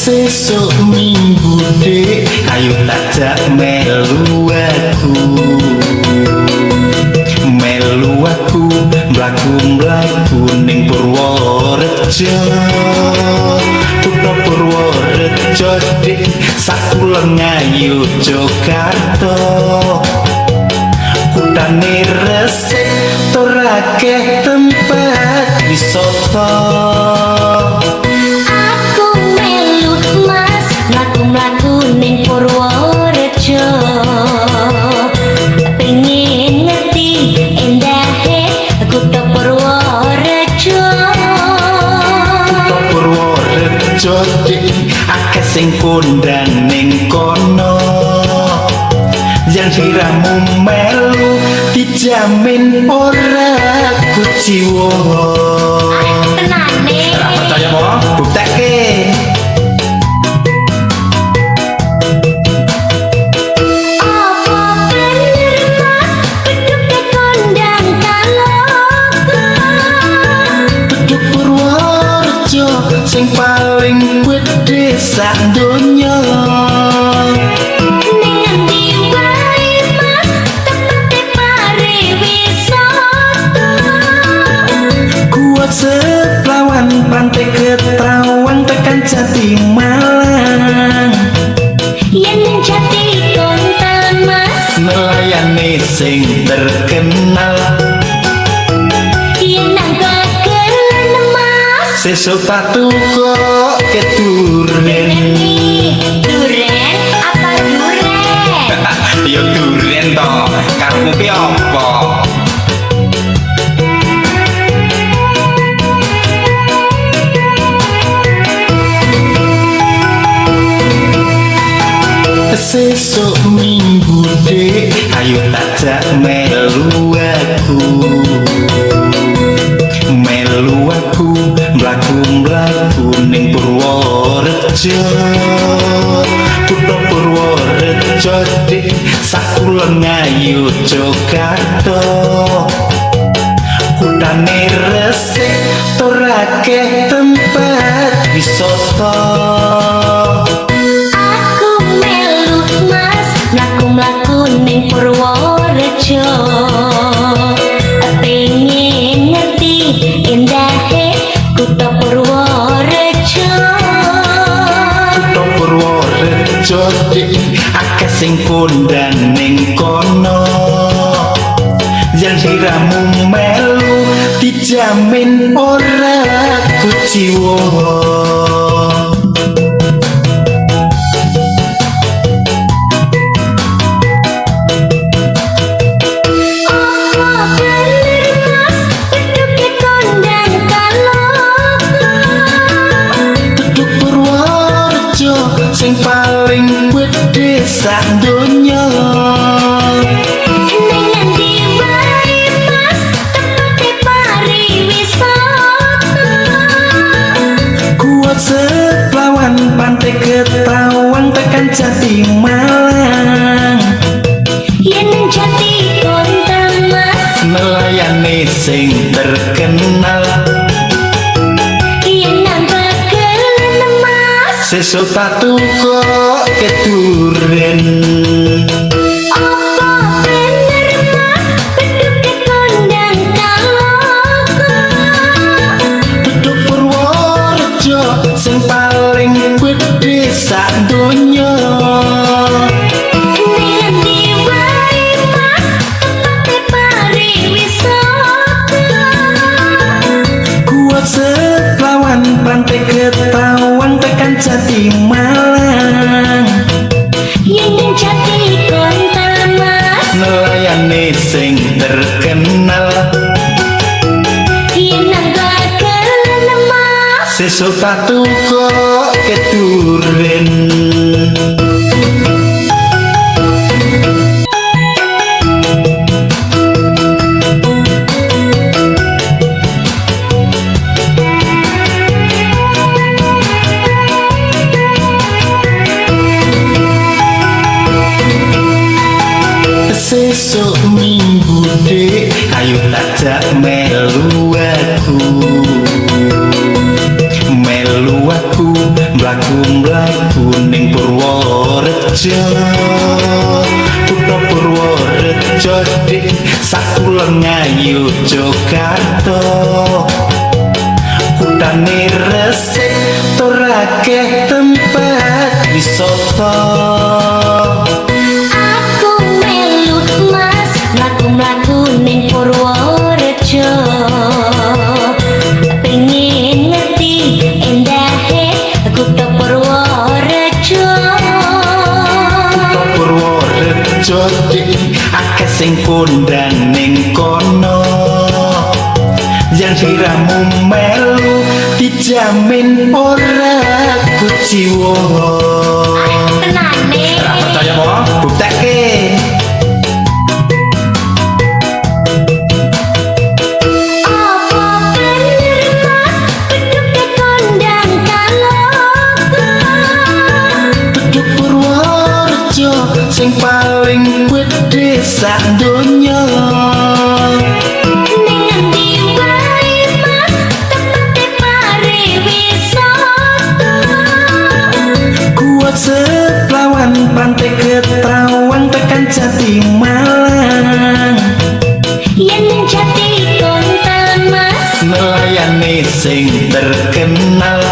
Sesuk minggu dek, ayo tajak melu aku mlaku ning Purworejo. Kutha Purworejo dek, sakuleng ayu Jakarta. Kutane resik tur akeh tempat wisata. Mlaku ning Purworejo, pengen ngerti endahe kutha Purworejo. Kutha Purworejo dik, akeh sing kondang ning kono. Yen siramu melu dijamin ora kuciwa. Tenane ora percaya apa? Buktekke. Sing paling gedhe sak donya. Ning endi wae Mas, tempate pariwisata. Kuat Seplawan, Pantai Ketawang, tekan Jati Malang. Yen ning Jati Kontal Mas, Melayani sing terkenal. yen nang Bagelen Mas, Sesuk tak tukok ke duren. Duren apa duren? Ya duren to, karepmu ki apa? Sesuk minggu dek, ayo tajak melu aku mlaku ning Purworejo. Kutha Purworejo dik, sakuleng ayu Jakarta. Kutane resik tur akeh tempat wisata. Mlaku ning Purworejo, pengen ngerti endahe kutha Purworejo. Kutha Purworejo dik, akeh sing kondang ning kono. Yen siramu melu dijamin ora kuciwa. Sing paling gedhe sak donya. Ning endi wae Mas, tempate pariwisata. Kuat Seplawan, Pantai Ketawang, tekan Jati Malang. Yen ning Jati Kontal Mas, Melayani sing terkenal. Sesuk tak tukok ke duren. apa bener Mas, beduk kondang kaloka. Beduk Purworejo, sing paling gedhe sak donya. Ning endi wae Mas, tempate pariwisata. Kuat Seplawan, Pantai Ketawang, tekan Jati Malang. Yen ning Jati Kontal Mas, Melayani sing terkenal. yen nang Bagelen Mas, Sesuk tak tukok ke duren. Sesuk minggu dek, ayo tajak melu aku mlaku mlaku ning Purworejo kutha Purworejo dik sakulon ngayu Jakarta kutane resik tur akeh tempat wisata Aku melu mas mlaku-mlaku ning Purworejo pengen ngerti endahe kutha Purworejo kutha Purworejo dik akeh sing kondang ning kono yang diramu melu dijamin ora kuciwa tenane ora percaya apa buktekke apa bener mas beduk kondang kaloka Beduk Purworejo sing paling gedhe sak donya ning endi wae mas tempat pariwisata kuat seplawan pantai Ketrawang tekan Jati Malang yen ning Jati Kontal mas melayani sing terkenal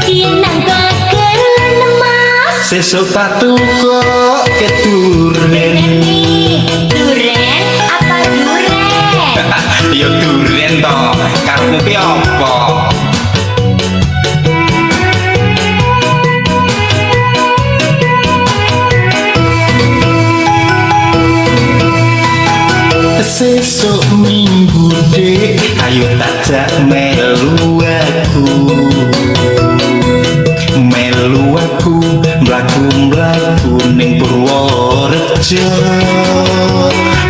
yen nang Bagelen mas sesuk tak tukok keduren duren apa duren ya duren to karepmu ki apa sesuk minggu dek ayo tak melu aku mlaku ning Purworejo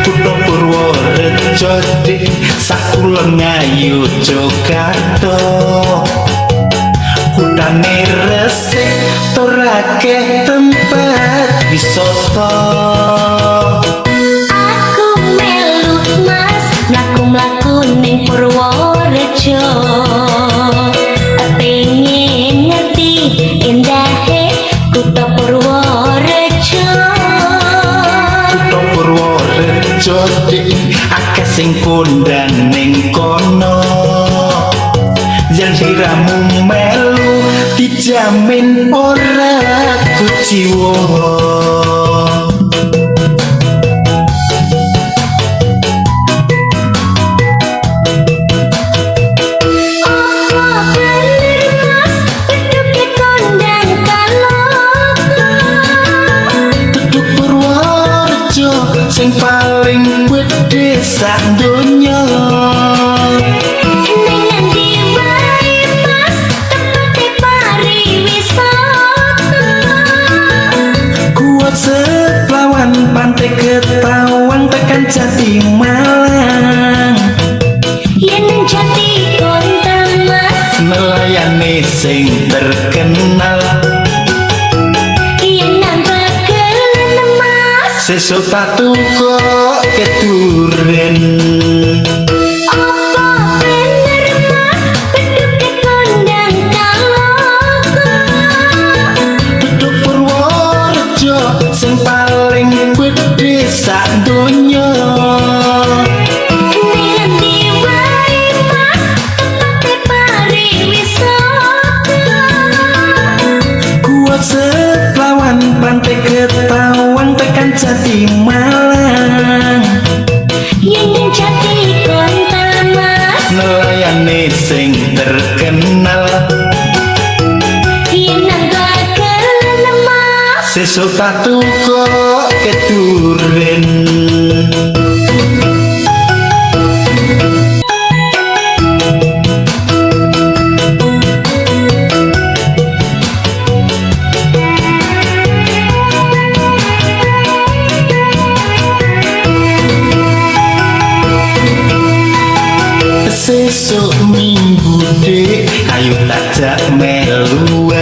kutha Purworejo dik sakulon ngayu Jakarta kutane resik tur akeh tempat wisata aku melu mas mlaku-mlaku ning Purworejo pengen ngerti endahe kutha Purworejo kutha Purworejo dik akeh sing kondang ning kono yang diramu melu dijamin ora kuciwa apa bener mas beduk kondang kaloka Beduk Purworejo sing paling gedhe sak donya ning endi wae mas tempat pariwisata kuat seplawan pantai Ketawang tekan Jati Malang yen ning Jati Kontal mas melayani sing terkenal yen nang Bagelen mas sesuk tak tukok keduren apa bener mas beduk kondang kaloka Beduk Purworejo sing paling gedhe sak donya ning endi wae mas tempat pariwisata kuat seplawan pantai Ketawang tekan Jati Malang yen ning Jati Kontal mas melayani sing terkenal yen nang Bagelen mas sesuk tak tukok keduren sesuk minggu dek ayo tak melu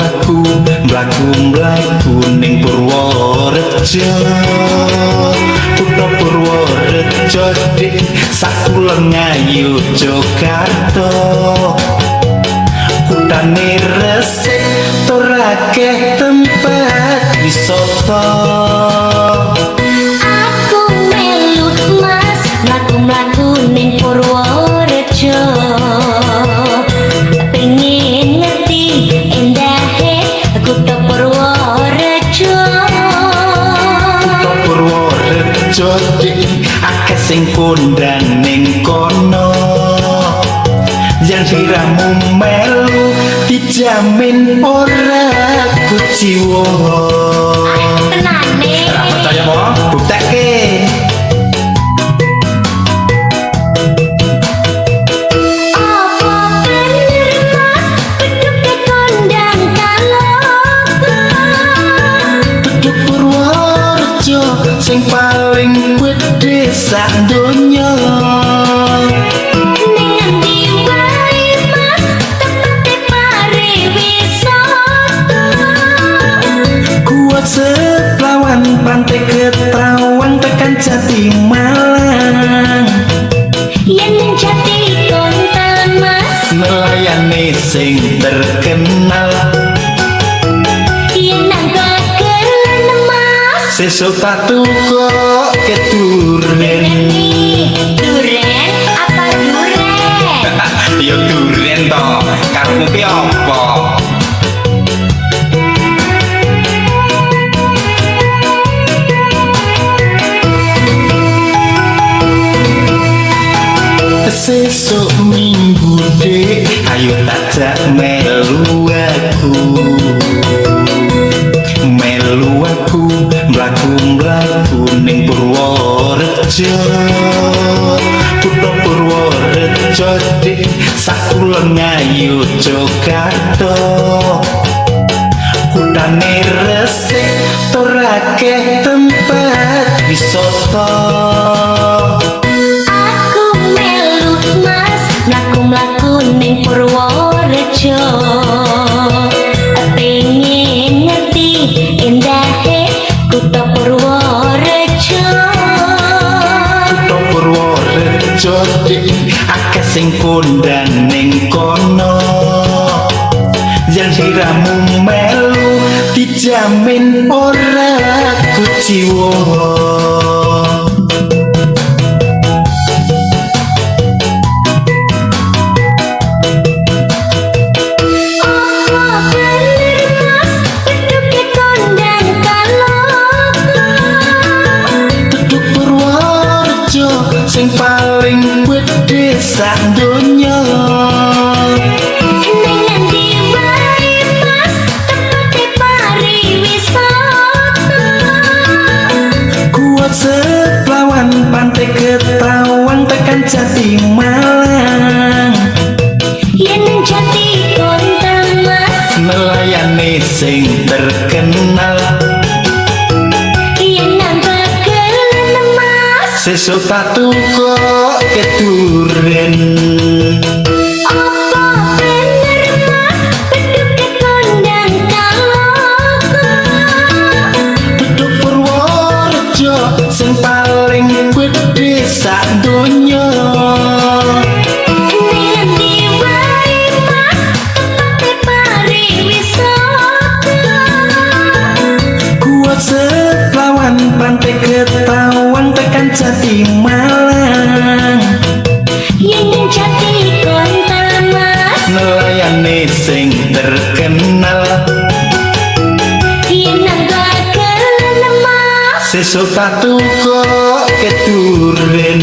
aku mlaku ning Purworejo kutha Purworejo dik sakulon Ngayu Jakarta kutane resik torake tempat wisata. Aku melu mas mlaku-mlaku ning Purworejo, pengen ngerti endahe kutha Purworejo. Kutha Purworejo akeh sing kondang ning kono, yang siramu melu dijamin ora kuciwa. Tenane Ora percaya apa? Buktekke. apa bener mas beduk kondang kaloku. Beduk Purworejo sing paling gedhe sak donya. Ning endi wae mas tempat pariwisata. Kuat Seplawan Pantai Ketawang tekan Jati Malang, Yen ning Jati Kontal mas, melayani sing terkenal. yen nang Bagelen mas. Sesuk tak tukok keduren. Duren apa duren? Ya duren to, karepmu ki apa? Sesuk minggu dek, ayo tajak melu aku. Melu aku mlaku-mlaku ning Purworejo. Kutha Purworejo dik sakulon Ngayu Jakarta. Kutane resik torake tempat wisata. Aku melu mas mlaku-mlaku ning Purworejo, pengen ngerti endahe kutha Purworejo. Kutha Purworejo dik akeh sing kondang ning kono, yang siramu melu dijamin ora kuciwa. Apa bener mas beduk kondang kaloku. Beduk Purworejo sing paling gedhe sak donya. Ning endi wae mas tempat pariwisata. Kuat Seplawan Pantai Ketawang tekan Jati Malang, Yen ning Jati Kontal mas, melayani sing terkenal. yen nang Bagelen mas. Sesuk tak tukok keduren. Apa bener mas beduk kondang kaloku. Beduk Purworejo sing paling gedhe sak donya. Ning endi wae mas tempat pariwisata. Kuat Seplawan Pantai Ketawang tekan Jati Malang, Yen ning Jati Kontal mas, melayani sing terkenal. yen nang Bagelen mas. Sesuk tak tukok keduren.